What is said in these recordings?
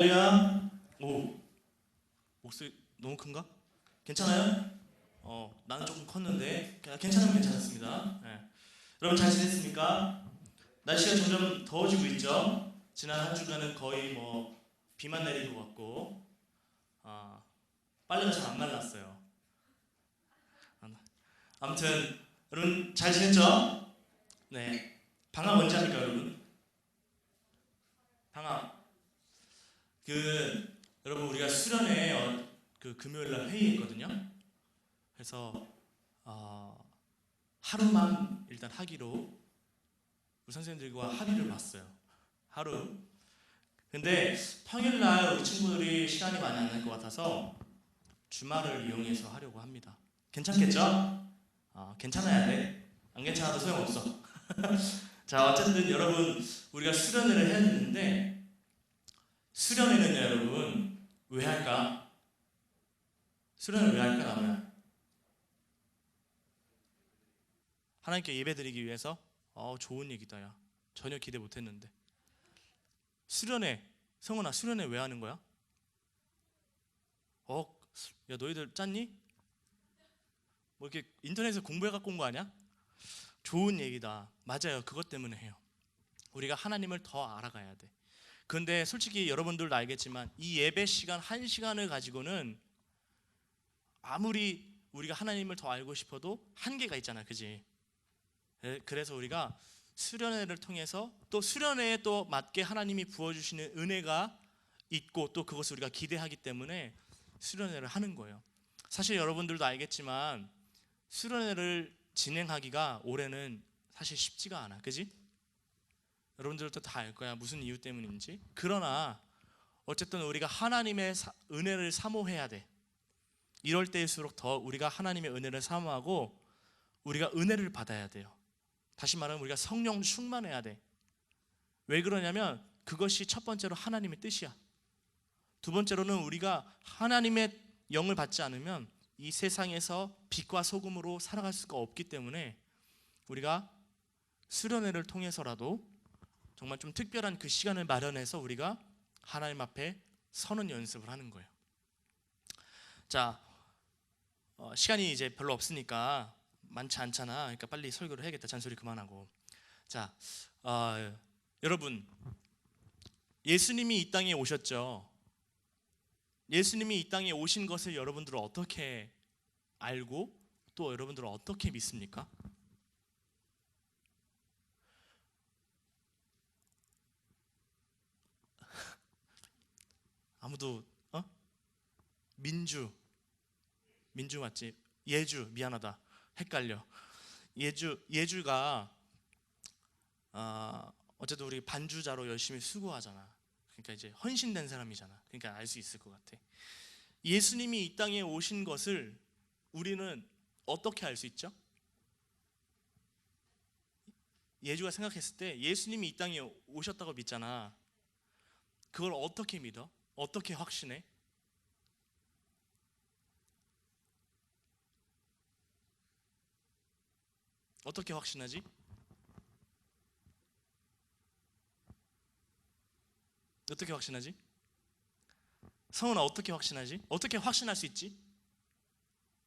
할렐루야. 오, 목소리 너무 큰가? 괜찮아요? 나는 조금 컸는데 괜찮으면 괜찮습니다. 네. 여러분 잘 지냈습니까? 날씨가 점점 더워지고 있죠? 지난 한 주간은 거의 비만 내린 것 같고 빨래가 잘 안 말랐어요. 아무튼 여러분 잘 지냈죠? 네. 방학 언제 합니까, 여러분? 방학. 여러분 우리가 수련회 금요일 날 회의했거든요. 그래서 하루만 일단 하기로 우리 선생님들과 합의를 봤어요. 하루. 근데 평일 날 우리 친구들이 시간이 많이 안 날 것 같아서 주말을 이용해서 하려고 합니다. 괜찮겠죠? 괜찮아야 돼. 안 괜찮아도 소용없어. 자, 어쨌든 여러분 우리가 수련회를 해야 되는데 수련회는 여러분 왜 할까? 수련을 왜 할까, 나무야? 하나님께 예배드리기 위해서? 좋은 얘기다, 야. 전혀 기대 못했는데. 수련회, 성훈아, 수련회 왜 하는 거야? 야, 너희들 짰니? 이렇게 인터넷에서 공부해 갖고 온 거 아니야? 좋은 얘기다. 맞아요, 그것 때문에 해요. 우리가 하나님을 더 알아가야 돼. 근데 솔직히 여러분들도 알겠지만 이 예배 시간 1시간을 가지고는 아무리 우리가 하나님을 더 알고 싶어도 한계가 있잖아, 그지? 그래서 우리가 수련회를 통해서 또 수련회에 또 맞게 하나님이 부어주시는 은혜가 있고 또 그것을 우리가 기대하기 때문에 수련회를 하는 거예요. 사실 여러분들도 알겠지만 수련회를 진행하기가 올해는 사실 쉽지가 않아, 그지? 여러분들도 다 알 거야, 무슨 이유 때문인지. 그러나 어쨌든 우리가 하나님의 은혜를 사모해야 돼. 이럴 때일수록 더 우리가 하나님의 은혜를 사모하고 우리가 은혜를 받아야 돼요. 다시 말하면 우리가 성령 충만해야 돼. 왜 그러냐면 그것이 첫 번째로 하나님의 뜻이야. 두 번째로는 우리가 하나님의 영을 받지 않으면 이 세상에서 빛과 소금으로 살아갈 수가 없기 때문에 우리가 수련회를 통해서라도 정말 좀 특별한 그 시간을 마련해서 우리가 하나님 앞에 서는 연습을 하는 거예요. 자, 시간이 이제 별로 없으니까 많지 않잖아. 그러니까 빨리 설교를 해야겠다. 잔소리 그만하고. 자, 여러분, 예수님이 이 땅에 오셨죠. 예수님이 이 땅에 오신 것을 여러분들은 어떻게 알고 또 여러분들은 어떻게 믿습니까? 아무도 민주 맞지? 예주, 미안하다, 헷갈려. 예주가 어쨌든 우리 반주자로 열심히 수고하잖아. 그러니까 이제 헌신된 사람이잖아. 그러니까 알 수 있을 것 같아. 예수님이 이 땅에 오신 것을 우리는 어떻게 알 수 있죠? 예주가 생각했을 때 예수님이 이 땅에 오셨다고 믿잖아. 그걸 어떻게 믿어? 어떻게 확신해? 어떻게 확신하지? 어떻게 확신하지? 성훈아, 어떻게 확신하지? 어떻게 확신할 수 있지?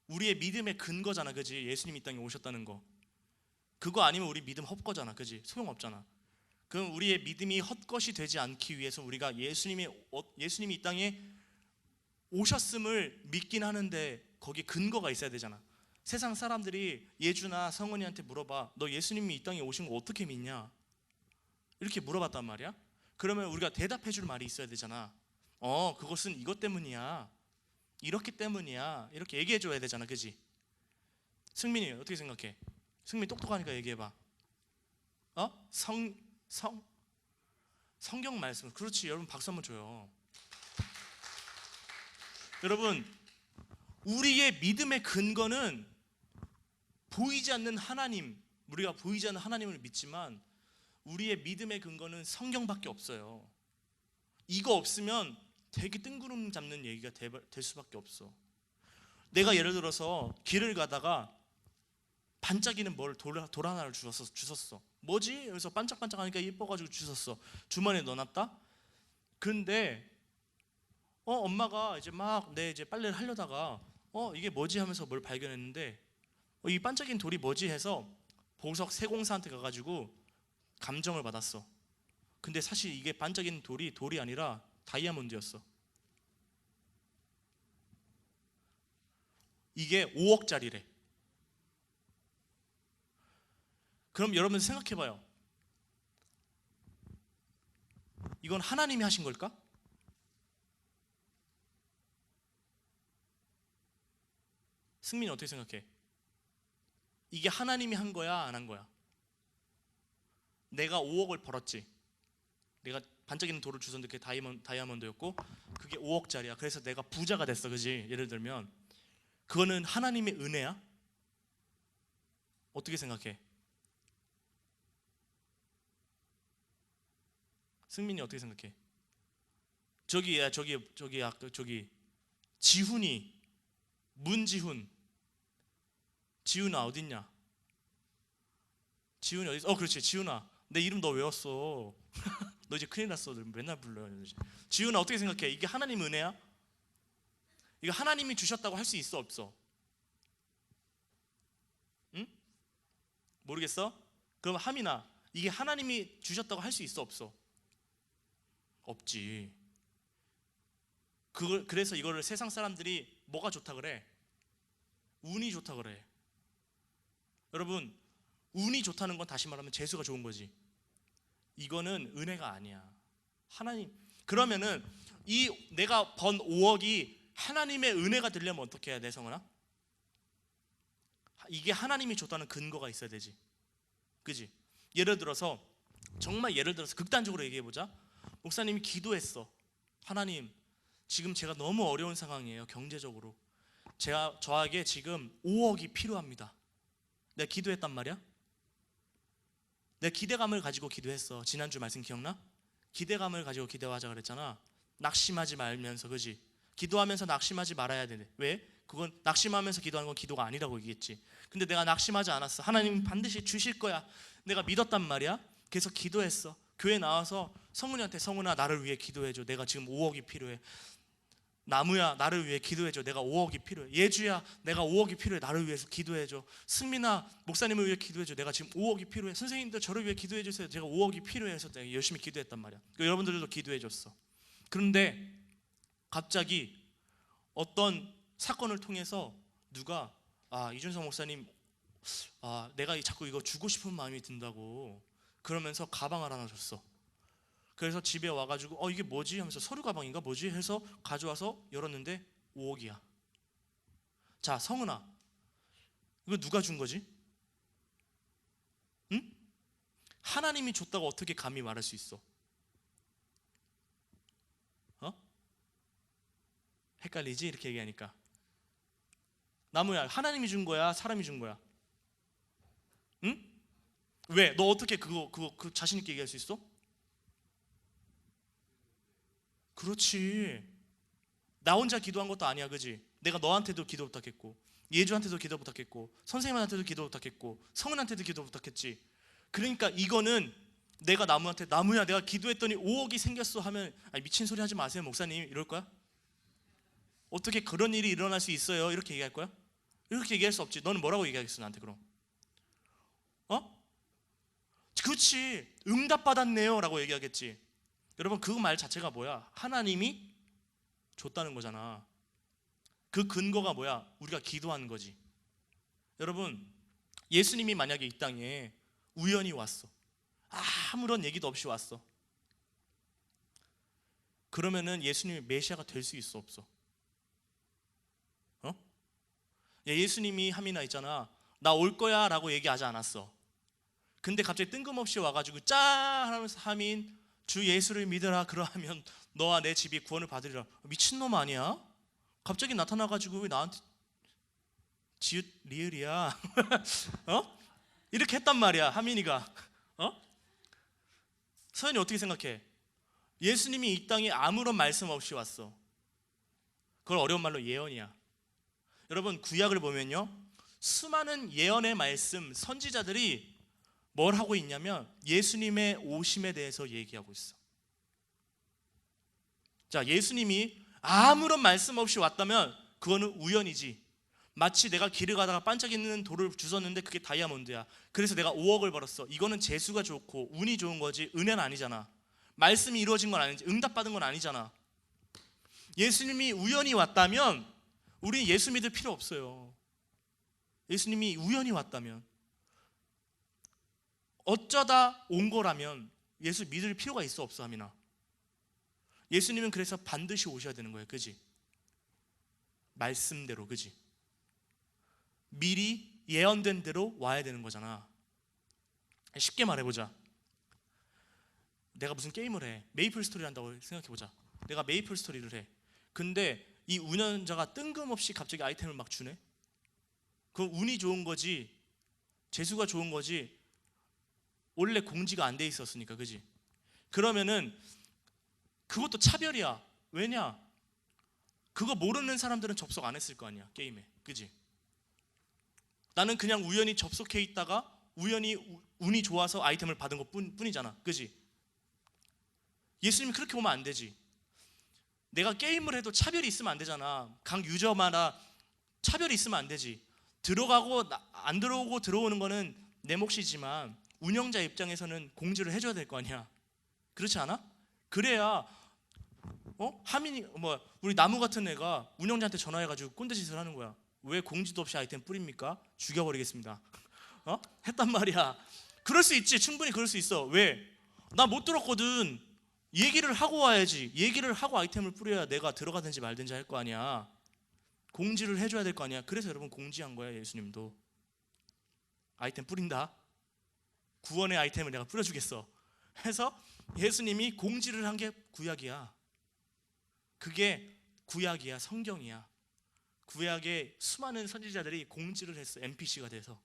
우리의 믿음의 근거잖아, 그지? 예수님이 이 땅에 오셨다는 거. 그거 아니면 우리 믿음 헛거잖아, 그지? 소용없잖아. 그럼 우리의 믿음이 헛것이 되지 않기 위해서 우리가 예수님이 이 땅에 오셨음을 믿긴 하는데 거기에 근거가 있어야 되잖아. 세상 사람들이 예주나 성은이한테 물어봐. 너 예수님이 이 땅에 오신 거 어떻게 믿냐? 이렇게 물어봤단 말이야. 그러면 우리가 대답해 줄 말이 있어야 되잖아. 그것은 이것 때문이야. 이렇기 때문이야. 이렇게 얘기해 줘야 되잖아, 그지? 승민이 어떻게 생각해? 승민 똑똑하니까 얘기해봐. 성경 말씀. 그렇지, 여러분 박수 한번 줘요. 여러분, 우리의 믿음의 근거는 보이지 않는 하나님, 우리가 보이지 않는 하나님을 믿지만 우리의 믿음의 근거는 성경밖에 없어요. 이거 없으면 되게 뜬구름 잡는 얘기가 될 수밖에 없어. 내가 예를 들어서 길을 가다가 반짝이는 돌 하나를 주웠어. 뭐지? 그래서 반짝반짝하니까 예뻐가지고 주웠어. 주머니에 넣어놨다. 근데 엄마가 이제 막 내 이제 빨래를 하려다가 이게 뭐지 하면서 뭘 발견했는데 이 반짝이는 돌이 뭐지 해서 보석 세공사한테 가가지고 감정을 받았어. 근데 사실 이게 반짝이는 돌이 아니라 다이아몬드였어. 이게 5억짜리래. 그럼 여러분 생각해봐요. 이건 하나님이 하신 걸까? 승민이 어떻게 생각해? 이게 하나님이 한 거야, 안 한 거야? 내가 5억을 벌었지. 내가 반짝이는 돌을 주웠는데 그게 다이아몬드였고 그게 5억짜리야. 그래서 내가 부자가 됐어, 그지? 예를 들면 그거는 하나님의 은혜야? 어떻게 생각해? 승민이 어떻게 생각해? 저기 지훈이, 문지훈, 지훈아 어딨냐? 지훈이 어디? 그렇지, 지훈아. 내 이름 너 외웠어. 너 이제 큰일 났어. 맨날 불러요. 지훈아 어떻게 생각해? 이게 하나님 은혜야? 이거 하나님이 주셨다고 할 수 있어, 없어? 응? 모르겠어? 그럼 하민아, 이게 하나님이 주셨다고 할 수 있어, 없어? 없지. 그래서 이거를 세상 사람들이 뭐가 좋다 그래? 운이 좋다 그래. 여러분, 운이 좋다는 건 다시 말하면 재수가 좋은 거지. 이거는 은혜가 아니야. 하나님. 그러면은 이 내가 번 5억이 하나님의 은혜가 되려면 어떻게 해야 돼, 성은아? 이게 하나님이 줬다는 근거가 있어야 되지. 그지? 정말 예를 들어서 극단적으로 얘기해 보자. 목사님이 기도했어. 하나님, 지금 제가 너무 어려운 상황이에요, 경제적으로. 저에게 지금 5억이 필요합니다. 내가 기도했단 말이야. 내 기대감을 가지고 기도했어. 지난주 말씀 기억나? 기대감을 가지고 기도하자 그랬잖아. 낙심하지 말면서, 그지? 기도하면서 낙심하지 말아야 돼. 왜? 그건 낙심하면서 기도하는 건 기도가 아니라고 얘기했지. 근데 내가 낙심하지 않았어. 하나님 반드시 주실 거야. 내가 믿었단 말이야. 그래서 기도했어. 교회 나와서 성훈이한테, 성훈아 나를 위해 기도해줘. 내가 지금 5억이 필요해. 나무야 나를 위해 기도해줘. 내가 5억이 필요해. 예주야 내가 5억이 필요해. 나를 위해서 기도해줘. 승민아 목사님을 위해 기도해줘. 내가 지금 5억이 필요해. 선생님들 저를 위해 기도해주세요. 제가 5억이 필요해서 내가 열심히 기도했단 말이야. 여러분들도 기도해줬어. 그런데 갑자기 어떤 사건을 통해서 누가 이준성 목사님 내가 자꾸 이거 주고 싶은 마음이 든다고 그러면서 가방을 하나 줬어. 그래서 집에 와가지고 이게 뭐지? 하면서 서류 가방인가 뭐지? 해서 가져와서 열었는데 5억이야. 자, 성은아, 이거 누가 준 거지? 응? 하나님이 줬다고 어떻게 감히 말할 수 있어? 헷갈리지? 이렇게 얘기하니까. 나무야, 하나님이 준 거야? 사람이 준 거야? 응? 왜? 너 어떻게 그거 자신 있게 얘기할 수 있어? 그렇지. 나 혼자 기도한 것도 아니야, 그지? 내가 너한테도 기도 부탁했고, 예주한테도 기도 부탁했고, 선생님한테도 기도 부탁했고, 성은한테도 기도 부탁했지. 그러니까 이거는 내가 나무한테, 나무야 내가 기도했더니 5억이 생겼어 하면 미친 소리 하지 마세요 목사님 이럴 거야? 어떻게 그런 일이 일어날 수 있어요? 이렇게 얘기할 거야? 이렇게 얘기할 수 없지. 너는 뭐라고 얘기하겠어 나한테 그럼? 그렇지. 응답받았네요 라고 얘기하겠지. 여러분 그 말 자체가 뭐야? 하나님이 줬다는 거잖아. 그 근거가 뭐야? 우리가 기도하는 거지. 여러분 예수님이 만약에 이 땅에 우연히 왔어. 아무런 얘기도 없이 왔어. 그러면은 예수님이 메시아가 될 수 있어 없어? 예수님이 하미나 있잖아. 나 올 거야 라고 얘기하지 않았어. 근데 갑자기 뜬금없이 와가지고 짠 하면서 하민 주 예수를 믿으라 그러하면 너와 내 집이 구원을 받으리라. 미친놈 아니야? 갑자기 나타나가지고 왜 나한테 지읒 리을이야? 이렇게 했단 말이야 하민이가. 서연이 어떻게 생각해? 예수님이 이 땅에 아무런 말씀 없이 왔어. 그걸 어려운 말로 예언이야. 여러분 구약을 보면요 수많은 예언의 말씀 선지자들이 뭘 하고 있냐면 예수님의 오심에 대해서 얘기하고 있어. 자, 예수님이 아무런 말씀 없이 왔다면 그거는 우연이지. 마치 내가 길을 가다가 반짝이는 돌을 주웠는데 그게 다이아몬드야. 그래서 내가 5억을 벌었어. 이거는 재수가 좋고 운이 좋은 거지 은혜는 아니잖아. 말씀이 이루어진 건 아니지. 응답받은 건 아니잖아. 예수님이 우연히 왔다면 우리 예수 믿을 필요 없어요. 예수님이 우연히 왔다면, 어쩌다 온 거라면 예수 믿을 필요가 있어 없어 하미나? 예수님은 그래서 반드시 오셔야 되는 거예요. 그지? 말씀대로. 그지? 미리 예언된 대로 와야 되는 거잖아. 쉽게 말해보자. 내가 무슨 게임을 해. 메이플 스토리를 한다고 생각해보자. 내가 메이플 스토리를 해. 근데 이 운영자가 뜬금없이 갑자기 아이템을 막 주네. 그럼 운이 좋은 거지, 재수가 좋은 거지, 원래 공지가 안 돼 있었으니까. 그지? 그러면은 그것도 차별이야. 왜냐? 그거 모르는 사람들은 접속 안 했을 거 아니야, 게임에. 그지? 나는 그냥 우연히 접속해 있다가 우연히 운이 좋아서 아이템을 받은 것 뿐이잖아. 그지? 예수님이 그렇게 오면 안 되지. 내가 게임을 해도 차별이 있으면 안 되잖아. 각 유저마다 차별이 있으면 안 되지. 들어가고 안 들어오고 들어오는 거는 내 몫이지만 운영자 입장에서는 공지를 해줘야 될 거 아니야. 그렇지 않아? 그래야 하민이 우리 나무 같은 애가 운영자한테 전화해가지고 꼰대짓을 하는 거야. 왜 공지도 없이 아이템 뿌립니까? 죽여버리겠습니다. 했단 말이야. 그럴 수 있지. 충분히 그럴 수 있어. 왜? 나 못 들었거든. 얘기를 하고 와야지. 얘기를 하고 아이템을 뿌려야 내가 들어가든지 말든지 할 거 아니야. 공지를 해줘야 될 거 아니야. 그래서 여러분 공지한 거야. 예수님도 아이템 뿌린다. 구원의 아이템을 내가 뿌려주겠어 해서 예수님이 공지를 한 게 구약이야. 그게 구약이야. 성경이야. 구약의 수많은 선지자들이 공지를 했어. NPC가 돼서.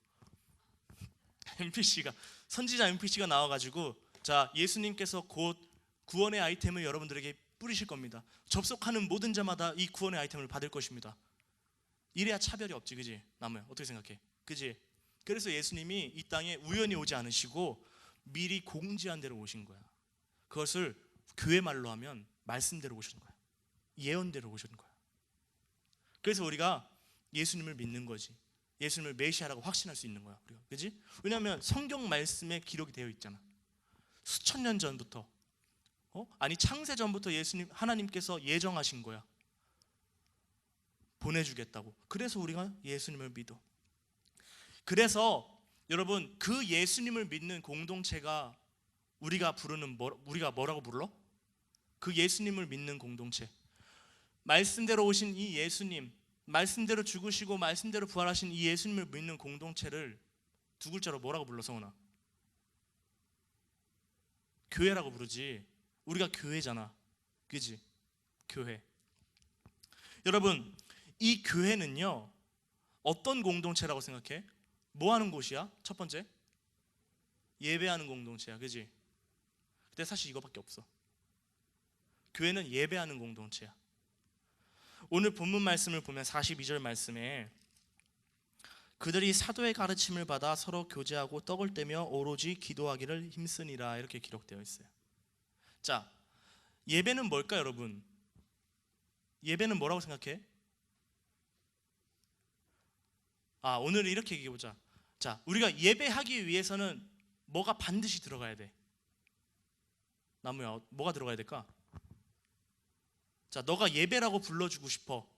NPC가, 선지자 NPC가 나와가지고, 자, 예수님께서 곧 구원의 아이템을 여러분들에게 뿌리실 겁니다. 접속하는 모든 자마다 이 구원의 아이템을 받을 것입니다. 이래야 차별이 없지. 그지? 나무야, 어떻게 생각해? 그지? 그래서 예수님이 이 땅에 우연히 오지 않으시고 미리 공지한 대로 오신 거야. 그것을 교회 말로 하면 말씀대로 오신 거야. 예언대로 오신 거야. 그래서 우리가 예수님을 믿는 거지. 예수님을 메시아라고 확신할 수 있는 거야. 우리가. 그지? 왜냐하면 성경 말씀에 기록이 되어 있잖아. 수천 년 전부터, 아니 창세 전부터 예수님, 하나님께서 예정하신 거야. 보내주겠다고. 그래서 우리가 예수님을 믿어. 그래서 여러분, 그 예수님을 믿는 공동체가 우리가 뭐라고 불러? 그 예수님을 믿는 공동체. 말씀대로 오신 이 예수님, 말씀대로 죽으시고 말씀대로 부활하신 이 예수님을 믿는 공동체를 두 글자로 뭐라고 불러, 성훈아? 교회라고 부르지. 우리가 교회잖아. 그지? 교회. 여러분, 이 교회는요, 어떤 공동체라고 생각해? 뭐 하는 곳이야? 첫 번째, 예배하는 공동체야. 그지? 근데 사실 이거밖에 없어. 교회는 예배하는 공동체야. 오늘 본문 말씀을 보면 42절 말씀에 그들이 사도의 가르침을 받아 서로 교제하고 떡을 떼며 오로지 기도하기를 힘쓰니라, 이렇게 기록되어 있어요. 자, 예배는 뭘까 여러분? 예배는 뭐라고 생각해? 오늘 이렇게 얘기해보자. 자, 우리가 예배하기 위해서는 뭐가 반드시 들어가야 돼? 나무야, 뭐가 들어가야 될까? 자, 너가 예배라고 불러주고 싶어.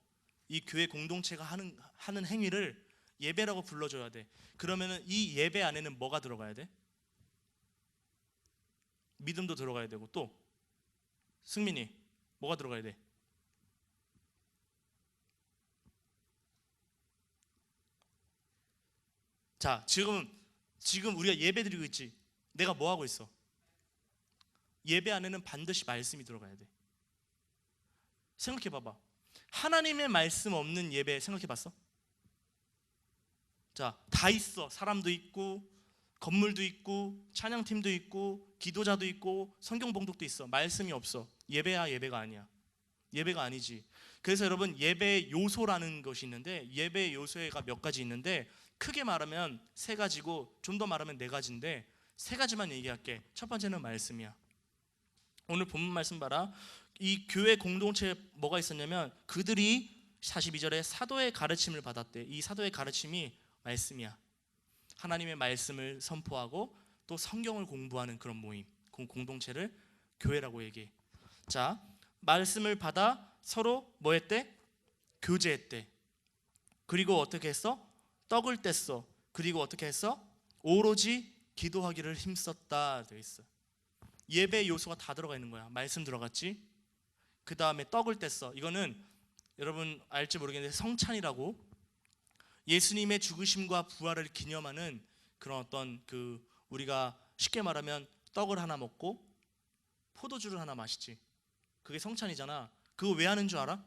이 교회 공동체가 하는 행위를 예배라고 불러줘야 돼. 그러면은 이 예배 안에는 뭐가 들어가야 돼? 믿음도 들어가야 되고, 또 승민이 뭐가 들어가야 돼? 자, 지금 우리가 예배 드리고 있지. 내가 뭐 하고 있어? 예배 안에는 반드시 말씀이 들어가야 돼. 생각해 봐봐. 하나님의 말씀 없는 예배 생각해 봤어? 자, 다 있어. 사람도 있고 건물도 있고 찬양팀도 있고 기도자도 있고 성경 봉독도 있어. 말씀이 없어. 예배야, 예배가 아니야. 예배가 아니지. 그래서 여러분, 예배 요소라는 것이 있는데, 예배 요소가 몇 가지 있는데, 크게 말하면 세 가지고 좀 더 말하면 네 가지인데, 세 가지만 얘기할게. 첫 번째는 말씀이야. 오늘 본문 말씀 봐라. 이 교회 공동체에 뭐가 있었냐면 그들이 42절에 사도의 가르침을 받았대. 이 사도의 가르침이 말씀이야. 하나님의 말씀을 선포하고 또 성경을 공부하는 그런 모임, 공동체를 교회라고 얘기해. 자, 말씀을 받아 서로 뭐 했대? 교제했대. 그리고 어떻게 했어? 떡을 뗐어. 그리고 어떻게 했어? 오로지 기도하기를 힘썼다 되어 있어. 예배 요소가 다 들어가 있는 거야. 말씀 들어갔지? 그 다음에 떡을 뗐어. 이거는 여러분 알지 모르겠는데 성찬이라고 예수님의 죽으심과 부활을 기념하는 그런 어떤 그 우리가 쉽게 말하면 떡을 하나 먹고 포도주를 하나 마시지. 그게 성찬이잖아. 그거 왜 하는 줄 알아?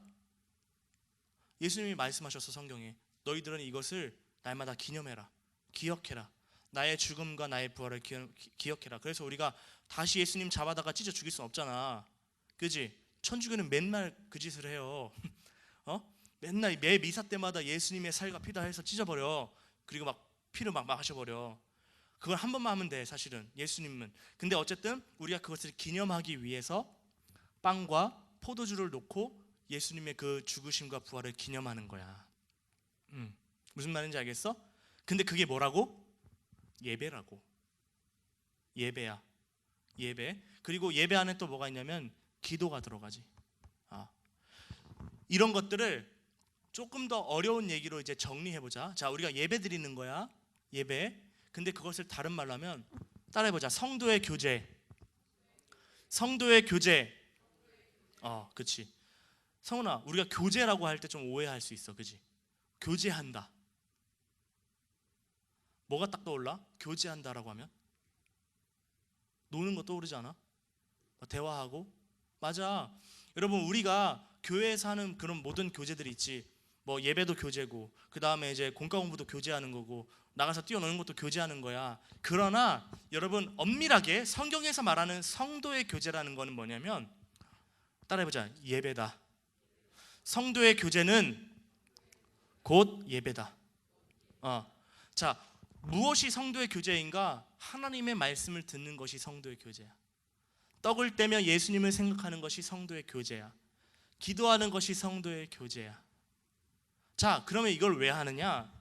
예수님이 말씀하셨어. 성경에 너희들은 이것을 날마다 기념해라, 기억해라. 나의 죽음과 나의 부활을 기억해라. 그래서 우리가 다시 예수님 잡아다가 찢어 죽일 수는 없잖아. 그지? 천주교는 맨날 그 짓을 해요. 맨날 매 미사 때마다 예수님의 살과 피다 해서 찢어버려. 그리고 막 피를 막 마셔버려. 그걸 한 번만 하면 돼. 사실은 예수님은. 근데 어쨌든 우리가 그것을 기념하기 위해서 빵과 포도주를 놓고 예수님의 그 죽으심과 부활을 기념하는 거야. 무슨 말인지 알겠어? 근데 그게 뭐라고? 예배라고. 예배야. 예배. 그리고 예배 안에 또 뭐가 있냐면 기도가 들어가지. 이런 것들을 조금 더 어려운 얘기로 이제 정리해보자. 자, 우리가 예배 드리는 거야. 예배. 근데 그것을 다른 말로 하면 따라해보자. 성도의 교제. 성도의 교제. 그치. 성훈아, 우리가 교제라고 할 때 좀 오해할 수 있어. 그치? 교제한다. 뭐가 딱 떠올라? 교제한다라고 하면 노는 거 떠오르지 않아? 대화하고. 맞아. 여러분, 우리가 교회에서 하는 그런 모든 교제들이 있지. 뭐 예배도 교제고, 그 다음에 이제 공과 공부도 교제하는 거고, 나가서 뛰어노는 것도 교제하는 거야. 그러나 여러분, 엄밀하게 성경에서 말하는 성도의 교제라는 거는 뭐냐면, 따라해보자. 예배다. 성도의 교제는 곧 예배다. 자, 무엇이 성도의 교제인가? 하나님의 말씀을 듣는 것이 성도의 교제야. 떡을 떼며 예수님을 생각하는 것이 성도의 교제야. 기도하는 것이 성도의 교제야. 자, 그러면 이걸 왜 하느냐?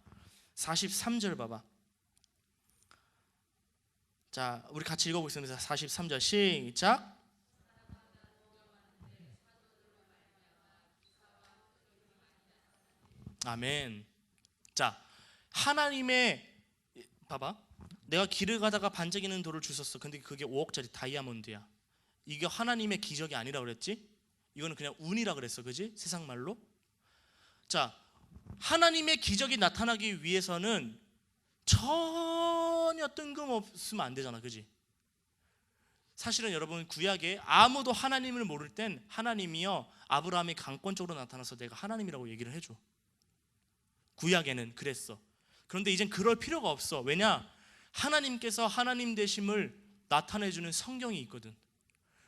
43절 봐봐. 자, 우리 같이 읽어보겠습니다. 43절 시작. 아멘. 자, 하나님의, 봐봐. 내가 길을 가다가 반짝이는 돌을 주셨어. 근데 그게 5억짜리 다이아몬드야. 이게 하나님의 기적이 아니라 그랬지? 이거는 그냥 운이라 그랬어. 그지? 세상 말로. 자, 하나님의 기적이 나타나기 위해서는 전혀 뜬금없으면 안 되잖아. 그지? 사실은 여러분, 구약에 아무도 하나님을 모를 땐 하나님이요 아브라함의 강권적으로 나타나서 내가 하나님이라고 얘기를 해줘. 구약에는 그랬어. 그런데 이젠 그럴 필요가 없어. 왜냐? 하나님께서 하나님 되심을 나타내주는 성경이 있거든.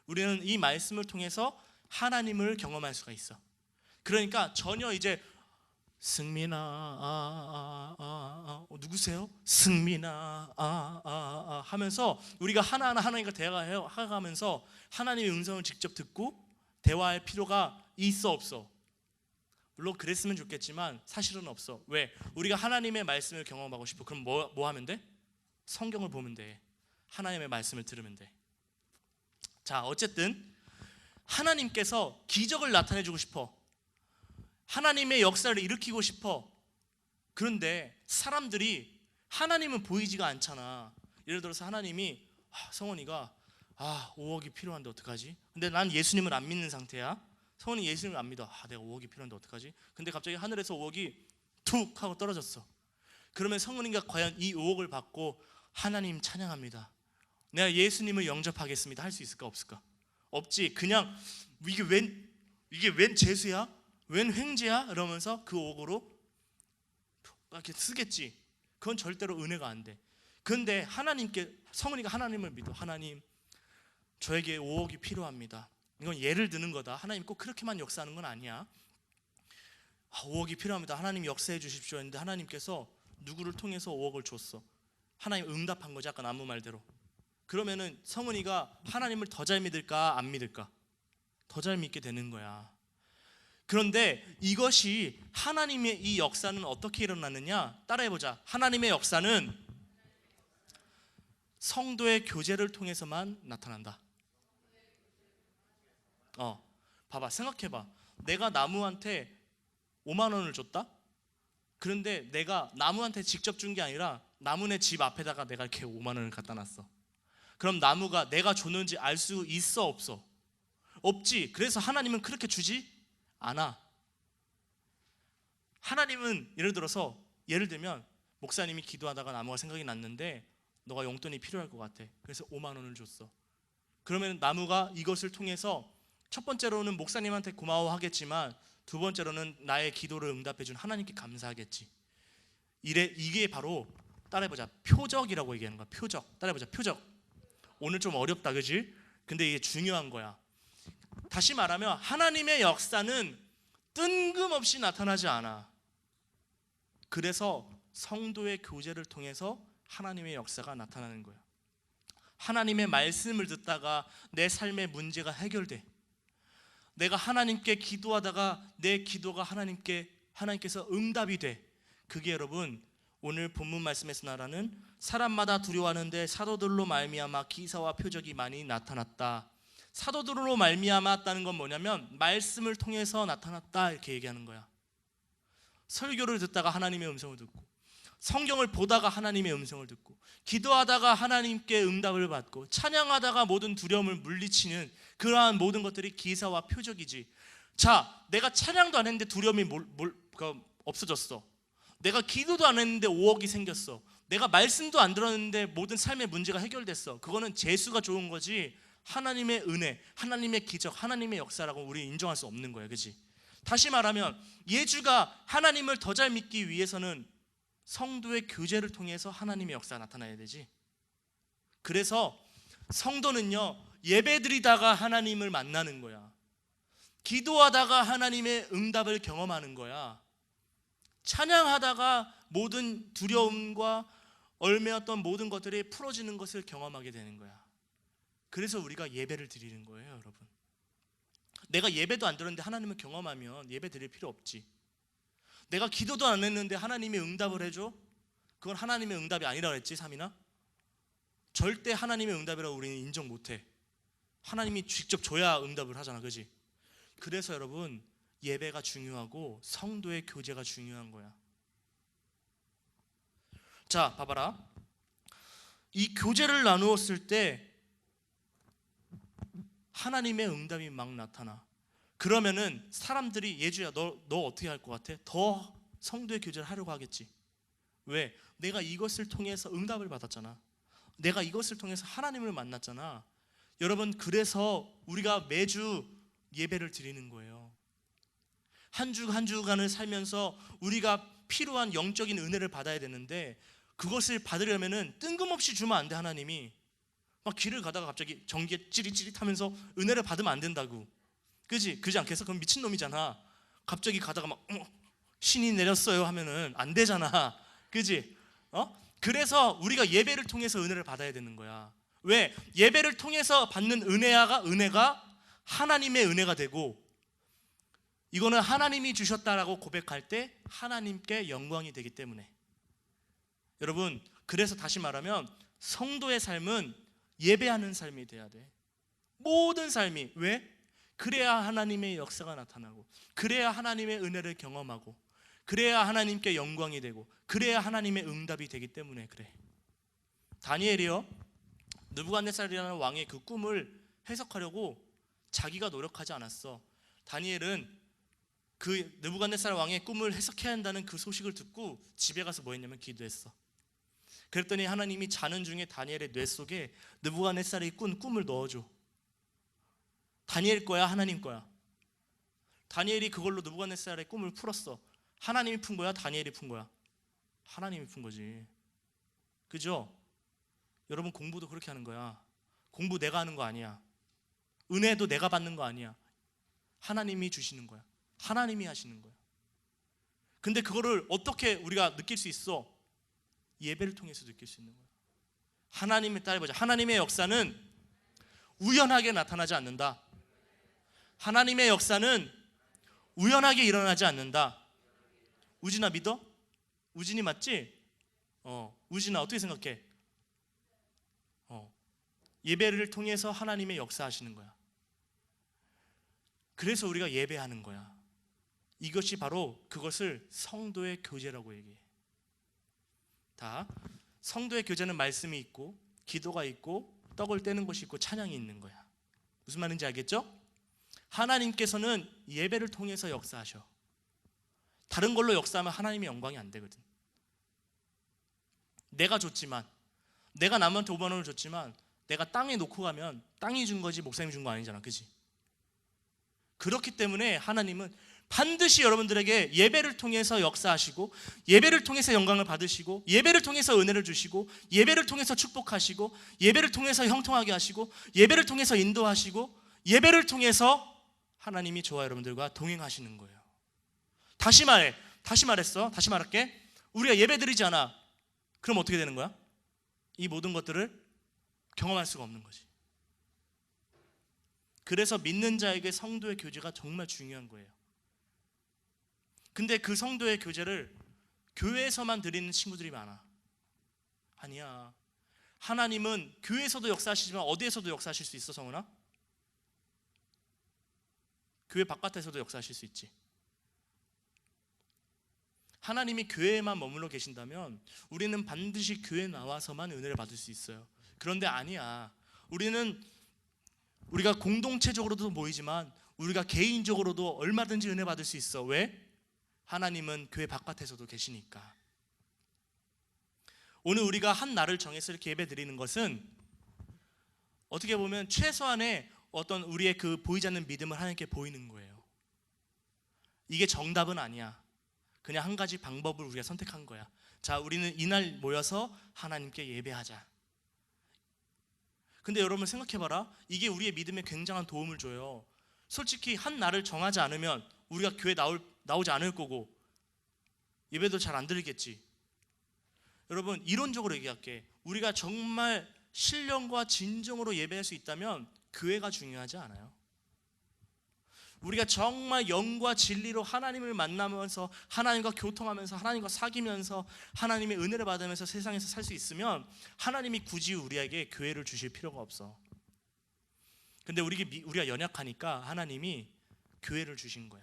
우리는 이 말씀을 통해서 하나님을 경험할 수가 있어. 그러니까 전혀 이제 승민아 누구세요? 승민아 하면서 우리가 하나하나 하나님과 대화하면서 하나님의 음성을 직접 듣고 대화할 필요가 있어 없어? 물론 그랬으면 좋겠지만 사실은 없어. 왜? 우리가 하나님의 말씀을 경험하고 싶어. 그럼 뭐 하면 돼? 성경을 보면 돼. 하나님의 말씀을 들으면 돼. 자, 어쨌든 하나님께서 기적을 나타내주고 싶어. 하나님의 역사를 일으키고 싶어. 그런데 사람들이 하나님은 보이지가 않잖아. 예를 들어서 하나님이 성원이가 5억이 필요한데 어떡하지? 근데 난 예수님을 안 믿는 상태야. 성원이 예수님을 안 믿어. 내가 5억이 필요한데 어떡하지? 근데 갑자기 하늘에서 5억이 툭 하고 떨어졌어. 그러면 성원이가 과연 이 5억을 받고 하나님 찬양합니다, 내가 예수님을 영접하겠습니다 할 수 있을까 없을까? 없지. 그냥 이게 웬 재수야? 웬 횡재야? 이러면서 그 5억으로 이렇게 쓰겠지. 그건 절대로 은혜가 안 돼. 그런데 하나님께 성은이가 하나님을 믿어. 하나님, 저에게 5억이 필요합니다. 이건 예를 드는 거다. 하나님 꼭 그렇게만 역사하는 건 아니야. 5억이 필요합니다. 하나님 역사해 주십시오 했는데 하나님께서 누구를 통해서 5억을 줬어. 하나님 응답한 거지. 아까 아무 말대로. 그러면은 성은이가 하나님을 더 잘 믿을까 안 믿을까? 더 잘 믿게 되는 거야. 그런데 이것이 하나님의 이 역사는 어떻게 일어나느냐? 따라해보자. 하나님의 역사는 성도의 교제를 통해서만 나타난다. 봐봐, 생각해봐. 내가 나무한테 5만 원을 줬다? 그런데 내가 나무한테 직접 준 게 아니라 나무네 집 앞에다가 내가 이렇게 5만 원을 갖다 놨어. 그럼 나무가 내가 줬는지 알 수 있어, 없어? 없지. 그래서 하나님은 그렇게 주지 않아. 하나님은 예를 들면 목사님이 기도하다가 나무가 생각이 났는데 너가 용돈이 필요할 것 같아. 그래서 5만 원을 줬어. 그러면 나무가 이것을 통해서 첫 번째로는 목사님한테 고마워하겠지만 두 번째로는 나의 기도를 응답해 준 하나님께 감사하겠지. 이게 바로 따라해보자. 표적이라고 얘기하는 거야. 표적. 따라해보자. 표적. 오늘 좀 어렵다, 그지? 근데 이게 중요한 거야. 다시 말하면 하나님의 역사는 뜬금없이 나타나지 않아. 그래서 성도의 교제를 통해서 하나님의 역사가 나타나는 거야. 하나님의 말씀을 듣다가 내 삶의 문제가 해결돼. 내가 하나님께 기도하다가 내 기도가 하나님께서 응답이 돼. 그게 여러분 오늘 본문 말씀에서 말하는 사람마다 두려워하는데 사도들로 말미암아 기사와 표적이 많이 나타났다. 사도들로 말미암았다는 건 뭐냐면 말씀을 통해서 나타났다 이렇게 얘기하는 거야. 설교를 듣다가 하나님의 음성을 듣고, 성경을 보다가 하나님의 음성을 듣고, 기도하다가 하나님께 응답을 받고, 찬양하다가 모든 두려움을 물리치는 그러한 모든 것들이 기사와 표적이지. 자, 내가 찬양도 안 했는데 두려움이 없어졌어. 내가 기도도 안 했는데 5억이 생겼어. 내가 말씀도 안 들었는데 모든 삶의 문제가 해결됐어. 그거는 재수가 좋은 거지 하나님의 은혜, 하나님의 기적, 하나님의 역사라고 우리 인정할 수 없는 거야. 그렇지? 다시 말하면 예주가 하나님을 더 잘 믿기 위해서는 성도의 교제를 통해서 하나님의 역사가 나타나야 되지. 그래서 성도는요, 예배드리다가 하나님을 만나는 거야. 기도하다가 하나님의 응답을 경험하는 거야. 찬양하다가 모든 두려움과 얽매였던 모든 것들이 풀어지는 것을 경험하게 되는 거야. 그래서 우리가 예배를 드리는 거예요, 여러분. 내가 예배도 안 들었는데 하나님을 경험하면 예배 드릴 필요 없지. 내가 기도도 안 했는데 하나님이 응답을 해줘? 그건 하나님의 응답이 아니라고 했지, 삼이나? 절대 하나님의 응답이라고 우리는 인정 못해. 하나님이 직접 줘야 응답을 하잖아, 그지? 그래서 여러분 예배가 중요하고 성도의 교제가 중요한 거야. 자, 봐봐라. 이 교제를 나누었을 때 하나님의 응답이 막 나타나. 그러면은 사람들이 예주야 너 어떻게 할 것 같아? 더 성도의 교제를 하려고 하겠지. 왜? 내가 이것을 통해서 응답을 받았잖아. 내가 이것을 통해서 하나님을 만났잖아. 여러분, 그래서 우리가 매주 예배를 드리는 거예요. 한 주간을 살면서 우리가 필요한 영적인 은혜를 받아야 되는데 그것을 받으려면은 뜬금없이 주면 안 돼. 하나님이 막 길을 가다가 갑자기 전기에 찌릿찌릿하면서 은혜를 받으면 안 된다고. 그지? 그러지 않겠어? 그럼 미친놈이잖아. 갑자기 가다가 막 신이 내렸어요 하면은 안 되잖아. 그지? 그래서 우리가 예배를 통해서 은혜를 받아야 되는 거야. 왜? 예배를 통해서 받는 은혜가 하나님의 은혜가 되고, 이거는 하나님이 주셨다라고 고백할 때 하나님께 영광이 되기 때문에. 여러분, 그래서 다시 말하면 성도의 삶은 예배하는 삶이 돼야 돼. 모든 삶이. 왜? 그래야 하나님의 역사가 나타나고, 그래야 하나님의 은혜를 경험하고, 그래야 하나님께 영광이 되고, 그래야 하나님의 응답이 되기 때문에 그래. 다니엘이요, 느부갓네살이라는 왕의 그 꿈을 해석하려고 자기가 노력하지 않았어. 다니엘은 그 느부갓네살 왕의 꿈을 해석해야 한다는 그 소식을 듣고 집에 가서 뭐 했냐면 기도했어. 그랬더니 하나님이 자는 중에 다니엘의 뇌 속에 느부갓네살이 꾼 꿈을 넣어줘. 다니엘 거야, 하나님 거야? 다니엘이 그걸로 느부갓네살의 꿈을 풀었어. 하나님이 푼 거야, 다니엘이 푼 거야? 하나님이 푼 거지. 그죠? 여러분, 공부도 그렇게 하는 거야. 공부 내가 하는 거 아니야. 은혜도 내가 받는 거 아니야. 하나님이 주시는 거야. 하나님이 하시는 거야. 근데 그거를 어떻게 우리가 느낄 수 있어? 예배를 통해서 느낄 수 있는 거야. 하나님을 따라해보자. 하나님의 역사는 우연하게 나타나지 않는다. 하나님의 역사는 우연하게 일어나지 않는다. 우진아 믿어? 우진이 맞지? 우진아 어떻게 생각해? 예배를 통해서 하나님의 역사하시는 거야. 그래서 우리가 예배하는 거야. 이것이 바로 그것을 성도의 교제라고 얘기해. 다 성도의 교제는 말씀이 있고 기도가 있고 떡을 떼는 것이 있고 찬양이 있는 거야. 무슨 말인지 알겠죠? 하나님께서는 예배를 통해서 역사하셔. 다른 걸로 역사하면 하나님의 영광이 안 되거든. 내가 줬지만, 내가 남한테 5만 원을 줬지만 내가 땅에 놓고 가면 땅이 준 거지 목사님이 준 거 아니잖아, 그지? 그렇기 때문에 하나님은 반드시 여러분들에게 예배를 통해서 역사하시고, 예배를 통해서 영광을 받으시고, 예배를 통해서 은혜를 주시고, 예배를 통해서 축복하시고, 예배를 통해서 형통하게 하시고, 예배를 통해서 인도하시고, 예배를 통해서 하나님이 저와 여러분들과 동행하시는 거예요. 다시 말할게. 우리가 예배 드리지 않아. 그럼 어떻게 되는 거야? 이 모든 것들을 경험할 수가 없는 거지. 그래서 믿는 자에게 성도의 교제가 정말 중요한 거예요. 근데 그 성도의 교제를 교회에서만 드리는 친구들이 많아. 아니야. 하나님은 교회에서도 역사하시지만 어디에서도 역사하실 수 있어, 성은아? 교회 바깥에서도 역사하실 수 있지. 하나님이 교회에만 머물러 계신다면 우리는 반드시 교회에 나와서만 은혜를 받을 수 있어요. 그런데 아니야. 우리가 공동체적으로도 모이지만 우리가 개인적으로도 얼마든지 은혜 받을 수 있어. 왜? 하나님은 교회 바깥에서도 계시니까. 오늘 우리가 한 날을 정해서 이렇게 예배 드리는 것은 어떻게 보면 최소한의 어떤 우리의 그 보이지 않는 믿음을 하나님께 보이는 거예요. 이게 정답은 아니야. 그냥 한 가지 방법을 우리가 선택한 거야. 자, 우리는 이날 모여서 하나님께 예배하자. 근데 여러분 생각해봐라. 이게 우리의 믿음에 굉장한 도움을 줘요. 솔직히 한 날을 정하지 않으면 우리가 교회 나오지 않을 거고 예배도 잘 안 드리겠지. 여러분 이론적으로 얘기할게. 우리가 정말 신령과 진정으로 예배할 수 있다면 교회가 중요하지 않아요. 우리가 정말 영과 진리로 하나님을 만나면서 하나님과 교통하면서 하나님과 사귀면서 하나님의 은혜를 받으면서 세상에서 살 수 있으면 하나님이 굳이 우리에게 교회를 주실 필요가 없어. 근데 우리가 연약하니까 하나님이 교회를 주신 거야.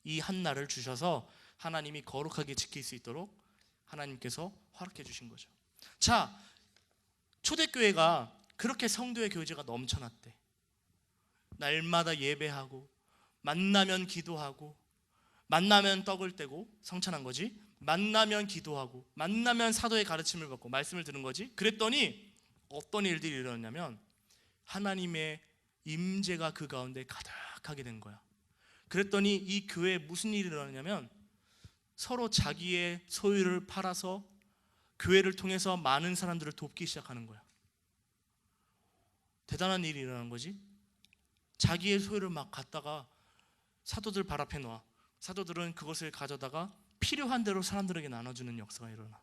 이 한 날을 주셔서 하나님이 거룩하게 지킬 수 있도록 하나님께서 허락해 주신 거죠. 자, 초대교회가 그렇게 성도의 교제가 넘쳐났대. 날마다 예배하고 만나면 기도하고 만나면 떡을 떼고 성찬한 거지. 만나면 기도하고 만나면 사도의 가르침을 받고 말씀을 들은 거지. 그랬더니 어떤 일들이 일어났냐면 하나님의 임재가 그 가운데 가득하게 된 거야. 그랬더니 이 교회에 무슨 일이 일어났냐면 서로 자기의 소유를 팔아서 교회를 통해서 많은 사람들을 돕기 시작하는 거야. 대단한 일이 일어난 거지. 자기의 소유를 막 갖다가 사도들 발 앞에 놓아. 사도들은 그것을 가져다가 필요한 대로 사람들에게 나눠주는 역사가 일어나.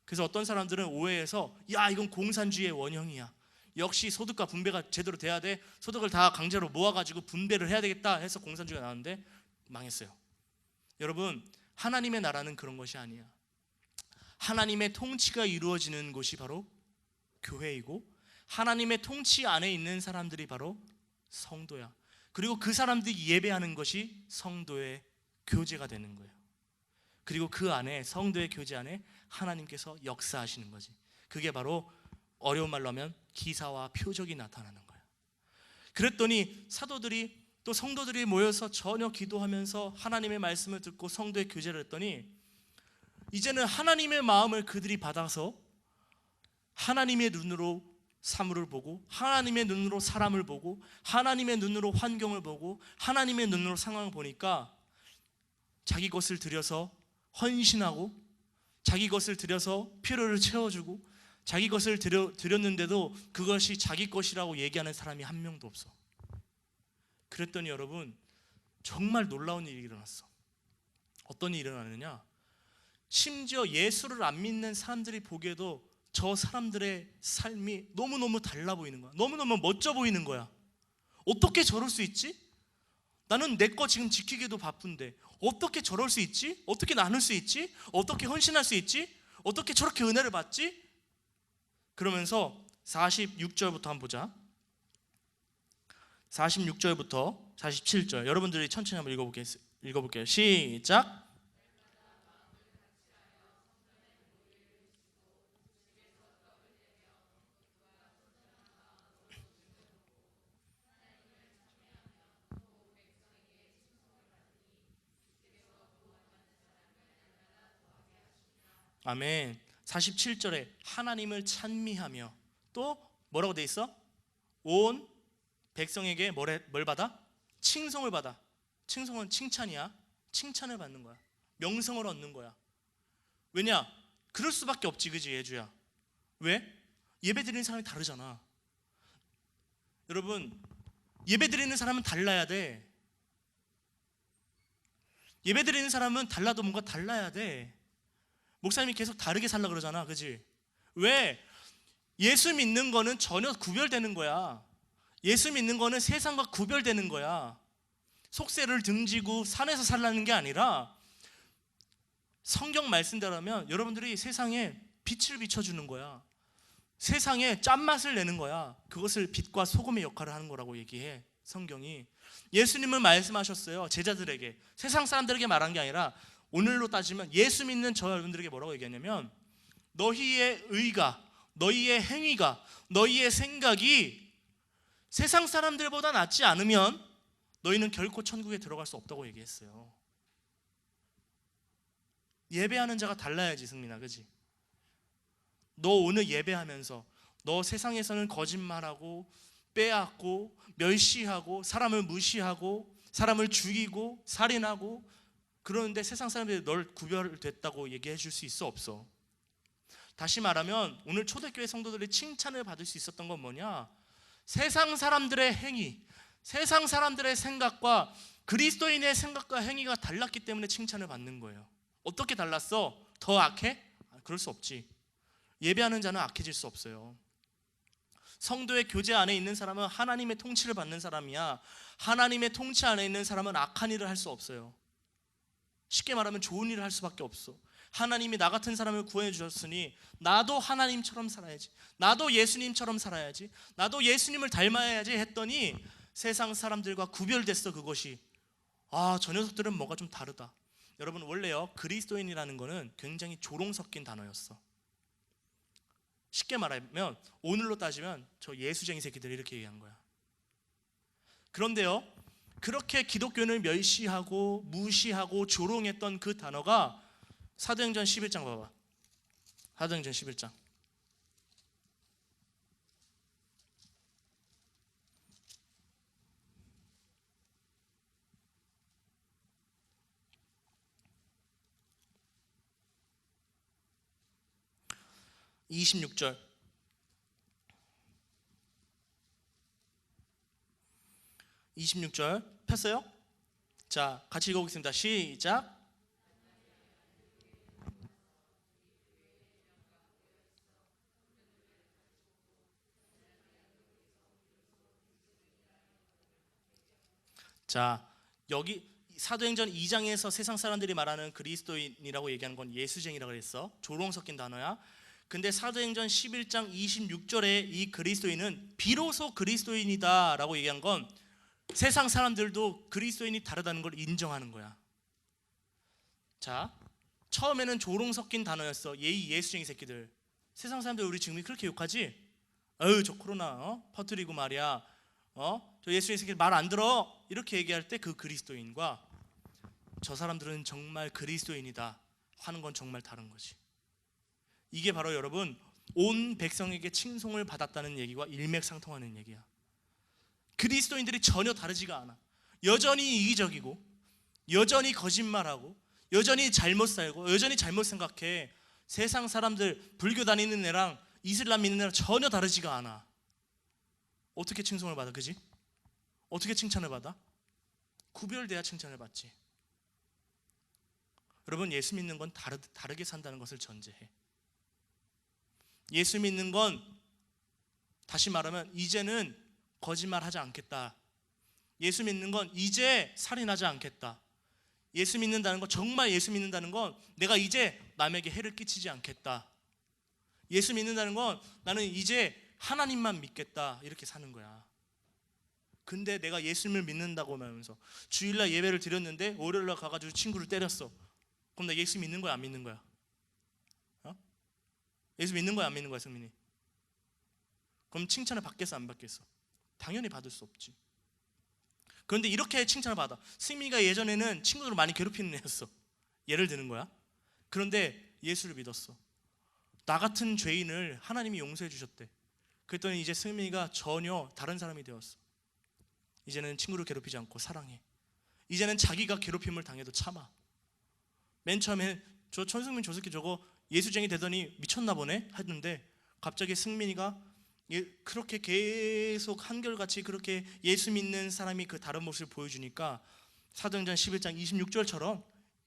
그래서 어떤 사람들은 오해해서 야, 이건 공산주의의 원형이야. 역시 소득과 분배가 제대로 돼야 돼. 소득을 다 강제로 모아가지고 분배를 해야 되겠다 해서 공산주의가 나왔는데 망했어요. 여러분, 하나님의 나라는 그런 것이 아니야. 하나님의 통치가 이루어지는 곳이 바로 교회이고 하나님의 통치 안에 있는 사람들이 바로 성도야. 그리고 그 사람들이 예배하는 것이 성도의 교제가 되는 거예요. 그리고 그 안에 성도의 교제 안에 하나님께서 역사하시는 거지. 그게 바로 어려운 말로 하면 기사와 표적이 나타나는 거야. 그랬더니 사도들이 또 성도들이 모여서 전혀 기도하면서 하나님의 말씀을 듣고 성도의 교제를 했더니 이제는 하나님의 마음을 그들이 받아서 하나님의 눈으로 사물을 보고 하나님의 눈으로 사람을 보고 하나님의 눈으로 환경을 보고 하나님의 눈으로 상황을 보니까 자기 것을 들여서 헌신하고 자기 것을 들여서 필요를 채워주고 자기 것을 드렸는데도 그것이 자기 것이라고 얘기하는 사람이 한 명도 없어. 그랬더니 여러분 정말 놀라운 일이 일어났어. 어떤 일이 일어나느냐, 심지어 예수를 안 믿는 사람들이 보기에도 저 사람들의 삶이 너무너무 달라 보이는 거야. 너무너무 멋져 보이는 거야. 어떻게 저럴 수 있지? 나는 내 거 지금 지키기도 바쁜데 어떻게 저럴 수 있지? 어떻게 나눌 수 있지? 어떻게 헌신할 수 있지? 어떻게 저렇게 은혜를 받지? 그러면서 46절부터 한번 보자. 46절부터 47절 여러분들이 천천히 한번 읽어볼게요. 시작. 아멘. 47절에 하나님을 찬미하며 또 뭐라고 돼 있어? 온 백성에게 뭘 받아? 칭송을 받아. 칭송은 칭찬이야. 칭찬을 받는 거야. 명성을 얻는 거야. 왜냐? 그럴 수밖에 없지, 그지 예주야? 왜? 예배 드리는 사람이 다르잖아. 여러분, 예배 드리는 사람은 달라야 돼. 예배 드리는 사람은 달라도 뭔가 달라야 돼. 목사님이 계속 다르게 살라 그러잖아, 그지? 왜? 예수 믿는 거는 전혀 구별되는 거야. 예수 믿는 거는 세상과 구별되는 거야. 속세를 등지고 산에서 살라는 게 아니라 성경 말씀대로라면 여러분들이 세상에 빛을 비춰주는 거야. 세상에 짠맛을 내는 거야. 그것을 빛과 소금의 역할을 하는 거라고 얘기해 성경이. 예수님은 말씀하셨어요. 제자들에게, 세상 사람들에게 말한 게 아니라 오늘로 따지면 예수 믿는 저 여러분들에게 뭐라고 얘기했냐면, 너희의 의가, 너희의 행위가, 너희의 생각이 세상 사람들보다 낫지 않으면 너희는 결코 천국에 들어갈 수 없다고 얘기했어요. 예배하는 자가 달라야지, 승민아, 그지? 너 오늘 예배하면서 너 세상에서는 거짓말하고 빼앗고 멸시하고 사람을 무시하고 사람을 죽이고 살인하고 그러는데 세상 사람들이 널 구별됐다고 얘기해 줄 수 있어, 없어? 다시 말하면 오늘 초대교회 성도들이 칭찬을 받을 수 있었던 건 뭐냐? 세상 사람들의 행위, 세상 사람들의 생각과 그리스도인의 생각과 행위가 달랐기 때문에 칭찬을 받는 거예요. 어떻게 달랐어? 더 악해? 그럴 수 없지. 예배하는 자는 악해질 수 없어요. 성도의 교제 안에 있는 사람은 하나님의 통치를 받는 사람이야. 하나님의 통치 안에 있는 사람은 악한 일을 할 수 없어요. 쉽게 말하면 좋은 일을 할 수밖에 없어. 하나님이 나 같은 사람을 구해 주셨으니 나도 하나님처럼 살아야지, 나도 예수님처럼 살아야지, 나도 예수님을 닮아야지 했더니 세상 사람들과 구별됐어. 그것이 저 녀석들은 뭐가 좀 다르다. 여러분, 원래요 그리스도인이라는 거는 굉장히 조롱 섞인 단어였어. 쉽게 말하면 오늘로 따지면 저 예수쟁이 새끼들 이렇게 얘기한 거야. 그런데요, 그렇게 기독교를 멸시하고 무시하고 조롱했던 그 단어가 사도행전 11장 봐봐. 사도행전 11장. (26절) 26절 폈어요? 자, 같이 읽어보겠습니다. 시작. 자, 여기 사도행전 2장에서 세상 사람들이 말하는 그리스도인이라고 얘기하는 건 예수쟁이라고 했어. 조롱 섞인 단어야. 근데 사도행전 11장 26절에 이 그리스도인은 비로소 그리스도인이다 라고 얘기한 건 세상 사람들도 그리스도인이 다르다는 걸 인정하는 거야. 자, 처음에는 조롱 섞인 단어였어. 예수쟁이 새끼들. 세상 사람들 우리 지금 그렇게 욕하지? 저 코로나 퍼뜨리고 말이야, 저 예수쟁이 새끼들 말 안 들어, 이렇게 얘기할 때 그 그리스도인과 저 사람들은 정말 그리스도인이다 하는 건 정말 다른 거지. 이게 바로 여러분 온 백성에게 칭송을 받았다는 얘기와 일맥상통하는 얘기야. 그리스도인들이 전혀 다르지가 않아. 여전히 이기적이고 여전히 거짓말하고 여전히 잘못 살고 여전히 잘못 생각해. 세상 사람들, 불교 다니는 애랑 이슬람 믿는 애랑 전혀 다르지가 않아. 어떻게 칭송을 받아, 그지? 어떻게 칭찬을 받아? 구별돼야 칭찬을 받지. 여러분, 예수 믿는 건 다르게 산다는 것을 전제해. 예수 믿는 건 다시 말하면 이제는 거짓말하지 않겠다 예수 믿는 건 이제 살인하지 않겠다. 예수 믿는다는 건, 정말 예수 믿는다는 건 내가 이제 남에게 해를 끼치지 않겠다. 예수 믿는다는 건 나는 이제 하나님만 믿겠다, 이렇게 사는 거야. 근데 내가 예수님을 믿는다고 하면서 주일날 예배를 드렸는데 월요일날 가가지고 친구를 때렸어. 그럼 나 예수 믿는 거야, 안 믿는 거야? 예수 믿는 거야, 안 믿는 거야, 승민이? 그럼 칭찬을 받겠어, 안 받겠어? 당연히 받을 수 없지. 그런데 이렇게 칭찬을 받아. 승민이가 예전에는 친구들을 많이 괴롭히는 애였어. 예를 드는 거야. 그런데 예수를 믿었어. 나 같은 죄인을 하나님이 용서해 주셨대. 그랬더니 이제 승민이가 전혀 다른 사람이 되었어. 이제는 친구를 괴롭히지 않고 사랑해. 이제는 자기가 괴롭힘을 당해도 참아. 맨 처음에 저 천승민 저 새끼 저거 예수쟁이 되더니 미쳤나 보네 했는데, 갑자기 승민이가 그렇게 계속 한결같이 그렇게 예수 믿는 사람이 그 다른 모습을 보여주니까 사도행전 11장 26절처럼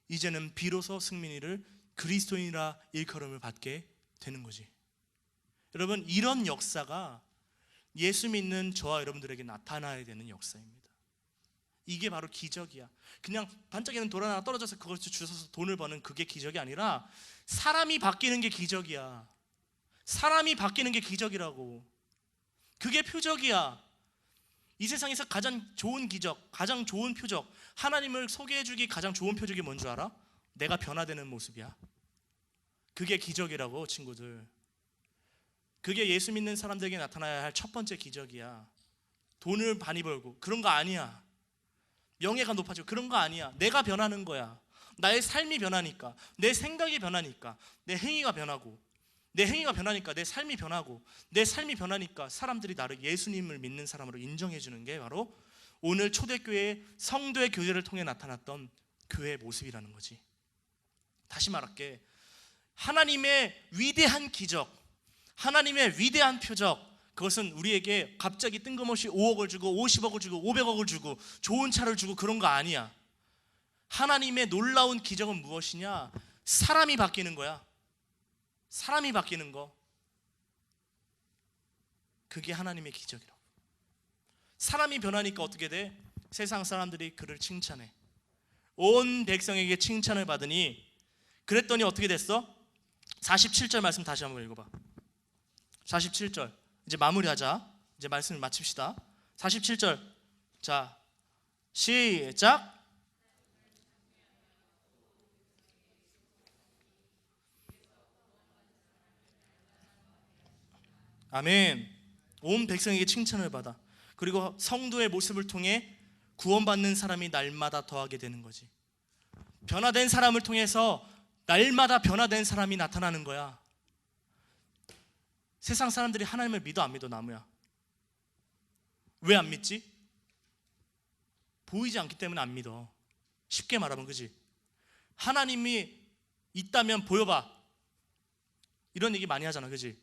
이제는 비로소 승민이를 그리스도인이라 일컬음을 받게 되는 거지. 여러분, 이런 역사가 예수 믿는 저와 여러분들에게 나타나야 되는 역사입니다. 이게 바로 기적이야. 그냥 반짝이는 돌 하나 떨어져서 그것을 주워서 돈을 버는 그게 기적이 아니라 사람이 바뀌는 게 기적이야. 사람이 바뀌는 게 기적이라고. 그게 표적이야. 이 세상에서 가장 좋은 기적, 가장 좋은 표적, 하나님을 소개해주기 가장 좋은 표적이 뭔 줄 알아? 내가 변화되는 모습이야. 그게 기적이라고, 친구들. 그게 예수 믿는 사람들에게 나타나야 할 첫 번째 기적이야. 돈을 많이 벌고 그런 거 아니야. 명예가 높아지고 그런 거 아니야. 내가 변하는 거야. 나의 삶이 변하니까, 내 생각이 변하니까 내 행위가 변하고, 내 행위가 변하니까 내 삶이 변하고, 내 삶이 변하니까 사람들이 나를 예수님을 믿는 사람으로 인정해 주는 게 바로 오늘 초대교회 성도의 교제를 통해 나타났던 교회의 모습이라는 거지. 다시 말할게. 하나님의 위대한 기적, 하나님의 위대한 표적, 그것은 우리에게 갑자기 뜬금없이 5억을 주고 50억을 주고 500억을 주고 좋은 차를 주고 그런 거 아니야. 하나님의 놀라운 기적은 무엇이냐? 사람이 바뀌는 거야. 사람이 바뀌는 거. 그게 하나님의 기적이라고. 사람이 변하니까 어떻게 돼? 세상 사람들이 그를 칭찬해. 온 백성에게 칭찬을 받으니, 그랬더니 어떻게 됐어? 47절 말씀 다시 한번 읽어봐. 47절 이제 마무리하자. 이제 말씀을 마칩시다. 47절 자 시작. 아멘. 온 백성에게 칭찬을 받아. 그리고 성도의 모습을 통해 구원받는 사람이 날마다 더하게 되는 거지. 변화된 사람을 통해서 날마다 변화된 사람이 나타나는 거야. 세상 사람들이 하나님을 믿어 안 믿어, 나무야? 왜 안 믿지? 보이지 않기 때문에 안 믿어. 쉽게 말하면, 그지? 하나님이 있다면 보여봐, 이런 얘기 많이 하잖아, 그지?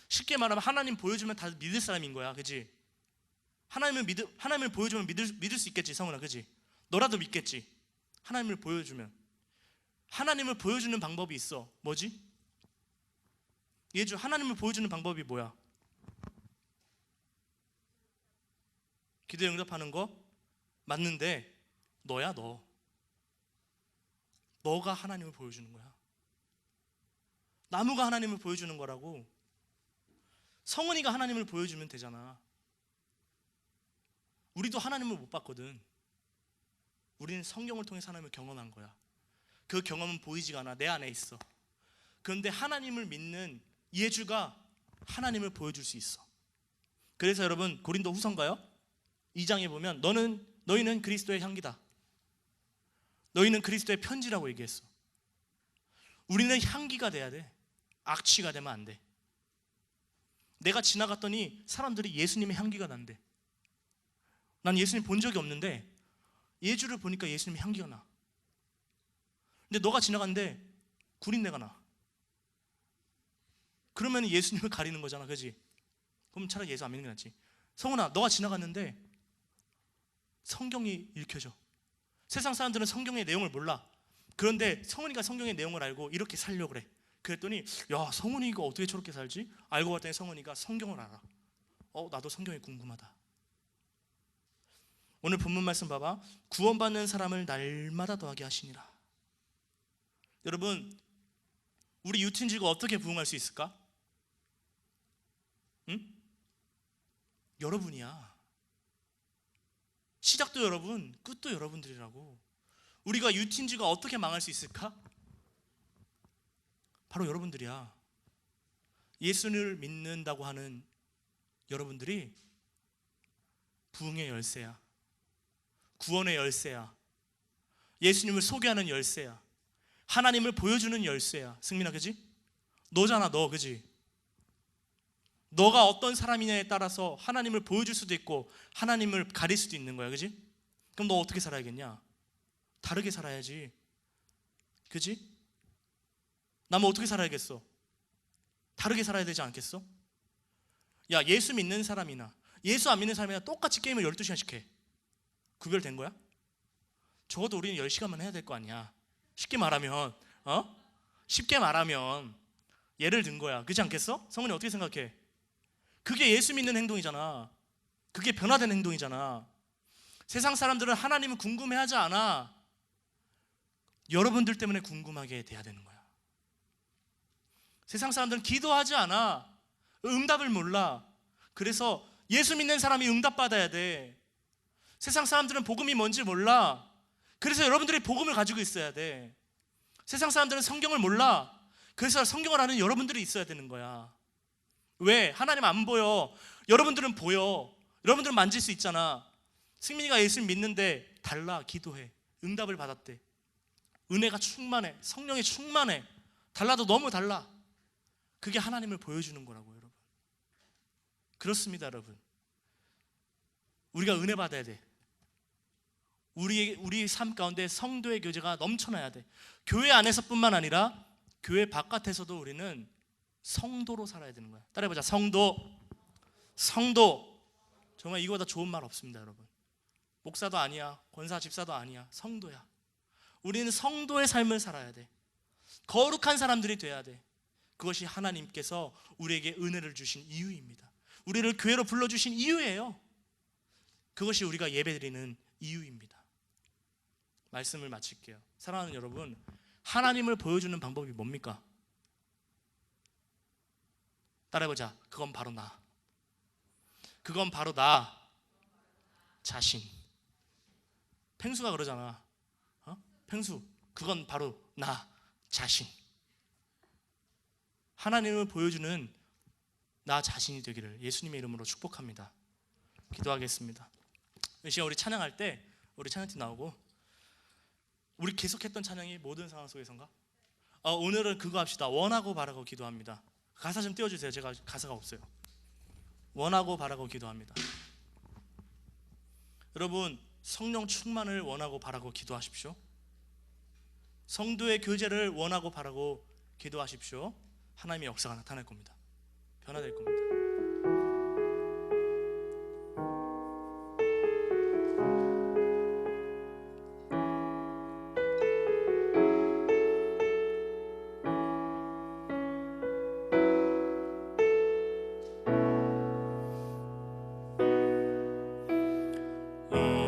쉽게 말하면 하나님 보여주면 다 믿을 사람인 거야, 그지? 하나님을 보여주면 믿을 수 있겠지, 성훈아, 그지? 너라도 믿겠지? 하나님을 보여주면. 하나님을 보여주는 방법이 있어. 뭐지? 예주, 하나님을 보여주는 방법이 뭐야? 기도에 응답하는 거 맞는데 너야, 너가 하나님을 보여주는 거야. 나무가 하나님을 보여주는 거라고. 성은이가 하나님을 보여주면 되잖아. 우리도 하나님을 못 봤거든. 우리는 성경을 통해서 하나님을 경험한 거야. 그 경험은 보이지가 않아. 내 안에 있어. 그런데 하나님을 믿는 예주가 하나님을 보여줄 수 있어. 그래서 여러분, 고린도 후서인가요? 2장에 보면 너희는 그리스도의 향기다, 너희는 그리스도의 편지라고 얘기했어. 우리는 향기가 돼야 돼. 악취가 되면 안 돼. 내가 지나갔더니 사람들이 예수님의 향기가 난대. 난 예수님 본 적이 없는데 예주를 보니까 예수님의 향기가 나. 근데 너가 지나갔는데 구린내가 나. 그러면 예수님을 가리는 거잖아, 그지? 그럼 차라리 예수 안 믿는 게 낫지. 성훈아, 너가 지나갔는데 성경이 읽혀져. 세상 사람들은 성경의 내용을 몰라. 그런데 성훈이가 성경의 내용을 알고 이렇게 살려고 그래. 그랬더니 야, 성훈이가 어떻게 저렇게 살지? 알고 봤더니 성훈이가 성경을 알아. 나도 성경이 궁금하다. 오늘 본문 말씀 봐봐. 구원받는 사람을 날마다 더하게 하시니라. 여러분, 우리 유틴지가 어떻게 부흥할 수 있을까? 응? 여러분이야. 시작도 여러분, 끝도 여러분들이라고. 우리가 유틴지가 어떻게 망할 수 있을까? 바로 여러분들이야. 예수를 믿는다고 하는 여러분들이 부흥의 열쇠야. 구원의 열쇠야. 예수님을 소개하는 열쇠야. 하나님을 보여주는 열쇠야. 승민아, 그지? 너잖아, 너, 그지? 너가 어떤 사람이냐에 따라서 하나님을 보여줄 수도 있고 하나님을 가릴 수도 있는 거야, 그지? 그럼 너 어떻게 살아야겠냐? 다르게 살아야지, 그지? 나면 어떻게 살아야겠어? 다르게 살아야 되지 않겠어? 야, 예수 믿는 사람이나 예수 안 믿는 사람이나 똑같이 게임을 12시간씩 해. 구별된 거야? 적어도 우리는 10시간만 해야 될 거 아니야. 쉽게 말하면 쉽게 말하면 예를 든 거야. 그렇지 않겠어? 성훈이 어떻게 생각해? 그게 예수 믿는 행동이잖아. 그게 변화된 행동이잖아. 세상 사람들은 하나님은 궁금해하지 않아. 여러분들 때문에 궁금하게 돼야 되는 거야. 세상 사람들은 기도하지 않아. 응답을 몰라. 그래서 예수 믿는 사람이 응답받아야 돼. 세상 사람들은 복음이 뭔지 몰라. 그래서 여러분들이 복음을 가지고 있어야 돼. 세상 사람들은 성경을 몰라. 그래서 성경을 아는 여러분들이 있어야 되는 거야. 왜? 하나님 안 보여. 여러분들은 보여. 여러분들은 만질 수 있잖아. 승민이가 예수를 믿는데 달라. 기도해. 응답을 받았대. 은혜가 충만해. 성령이 충만해. 달라도 너무 달라. 그게 하나님을 보여주는 거라고, 여러분. 그렇습니다, 여러분. 우리가 은혜 받아야 돼. 우리 삶 가운데 성도의 교제가 넘쳐나야 돼. 교회 안에서뿐만 아니라 교회 바깥에서도 우리는 성도로 살아야 되는 거야. 따라해보자. 성도. 정말 이거보다 좋은 말 없습니다, 여러분. 목사도 아니야, 권사, 집사도 아니야. 성도야. 우리는 성도의 삶을 살아야 돼. 거룩한 사람들이 돼야 돼. 그것이 하나님께서 우리에게 은혜를 주신 이유입니다. 우리를 교회로 불러주신 이유예요. 그것이 우리가 예배드리는 이유입니다. 말씀을 마칠게요. 사랑하는 여러분, 하나님을 보여주는 방법이 뭡니까? 따라해보자. 그건 바로 나. 그건 바로 나 자신. 펭수가 그러잖아. 펭수, 그건 바로 나 자신. 하나님을 보여주는 나 자신이 되기를 예수님의 이름으로 축복합니다. 기도하겠습니다. 이 시간 우리 찬양할 때 우리 찬양팀 나오고, 우리 계속했던 찬양이 모든 상황 속에서인가? 오늘은 그거 합시다. 원하고 바라고 기도합니다. 가사 좀 띄워주세요. 제가 가사가 없어요. 원하고 바라고 기도합니다. 여러분, 성령 충만을 원하고 바라고 기도하십시오. 성도의 교제를 원하고 바라고 기도하십시오. 하나님의 역사가 나타날 겁니다. 변화될 겁니다.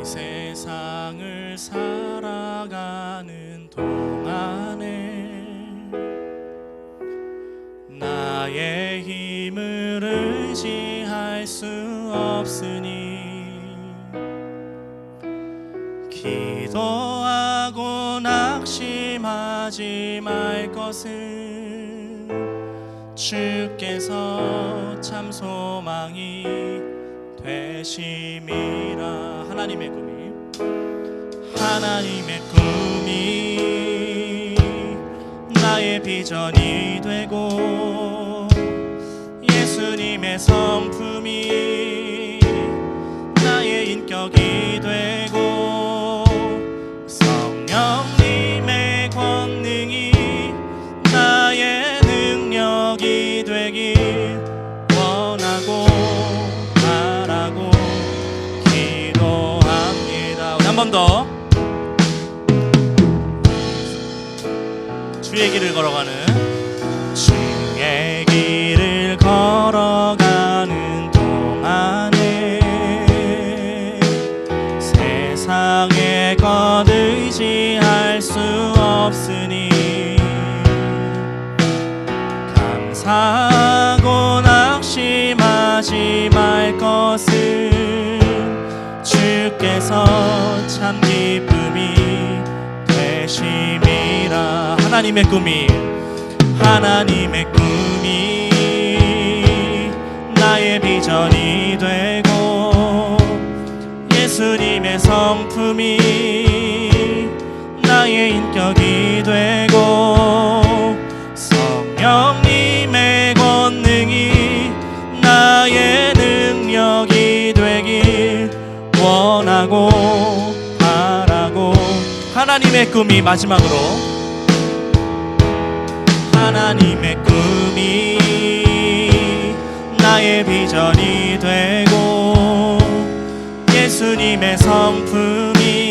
세상을 살아가는 동안에 나의 힘을 의지할 수 없으니 기도하고 낙심하지 말 것을 주께서 참 소망이 되심이라. 하나님의 꿈이 나의 비전이 되고 예수님의 성품이 나의 인격이 되고 성령님의 권능이 나의 능력이 되길 원하고 바라고 한 번 더. 주의 길을 걸어가는 주의 길을 걸어가는 동안에 맞이할 수 없으니 감사하고 낙심하지 말 것은 주께서 참 기쁨이 되심이라. 하나님의 꿈이 나의 비전이 되고 예수님의 성품이 나의 인격이 되고 성령님의 권능이 나의 능력이 되길 원하고 바라고. 하나님의 꿈이 마지막으로 하나님의 꿈이 나의 비전이 되고 예수님의 성품이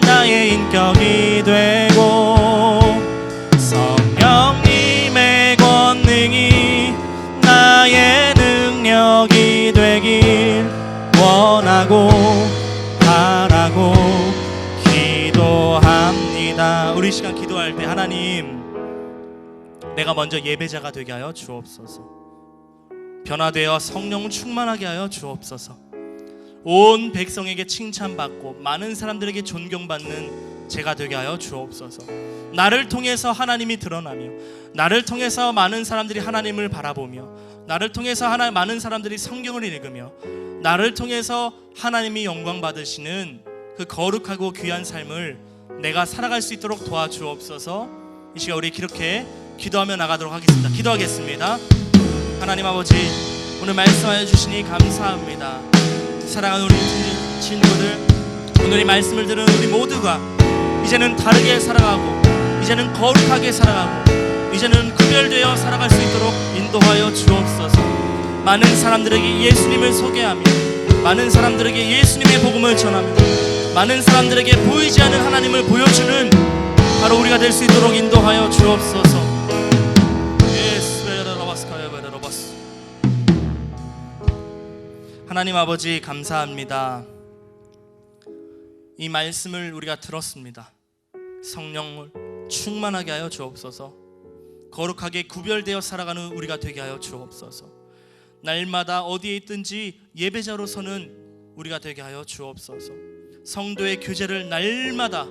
나의 인격이 되고 성령님의 권능이 나의 능력이 되길 원하고 바라고 기도합니다. 우리 시간 기도할 때 하나님, 내가 먼저 예배자가 되게 하여 주옵소서. 변화되어 성령 충만하게 하여 주옵소서. 온 백성에게 칭찬받고 많은 사람들에게 존경받는 제가 되게 하여 주옵소서. 나를 통해서 하나님이 드러나며 나를 통해서 많은 사람들이 하나님을 바라보며 나를 통해서 많은 사람들이 성경을 읽으며 나를 통해서 하나님이 영광 받으시는 그 거룩하고 귀한 삶을 내가 살아갈 수 있도록 도와주옵소서. 이 시간 우리 이렇게 기도하며 나가도록 하겠습니다. 기도하겠습니다. 하나님 아버지, 오늘 말씀하여 주시니 감사합니다. 사랑하는 우리 친구들, 오늘 이 말씀을 들은 우리 모두가 이제는 다르게 살아가고 이제는 거룩하게 살아가고 이제는 구별되어 살아갈 수 있도록 인도하여 주옵소서. 많은 사람들에게 예수님을 소개하며 많은 사람들에게 예수님의 복음을 전하며 많은 사람들에게 보이지 않는 하나님을 보여주는 바로 우리가 될 수 있도록 인도하여 주옵소서. 하나님 아버지, 감사합니다. 이 말씀을 우리가 들었습니다. 성령을 충만하게 하여 주옵소서. 거룩하게 구별되어 살아가는 우리가 되게 하여 주옵소서. 날마다 어디에 있든지 예배자로서는 우리가 되게 하여 주옵소서. 성도의 교제를 날마다,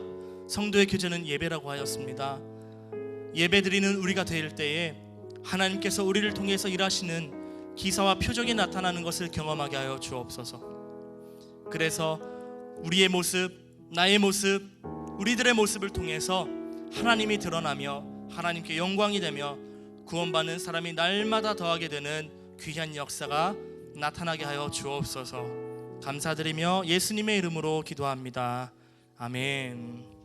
성도의 교제는 예배라고 하였습니다. 예배드리는 우리가 될 때에 하나님께서 우리를 통해서 일하시는 기사와 표적이 나타나는 것을 경험하게 하여 주옵소서. 그래서 우리의 모습, 나의 모습, 우리들의 모습을 통해서 하나님이 드러나며 하나님께 영광이 되며 구원받는 사람이 날마다 더하게 되는 귀한 역사가 나타나게 하여 주옵소서. 감사드리며 예수님의 이름으로 기도합니다. 아멘.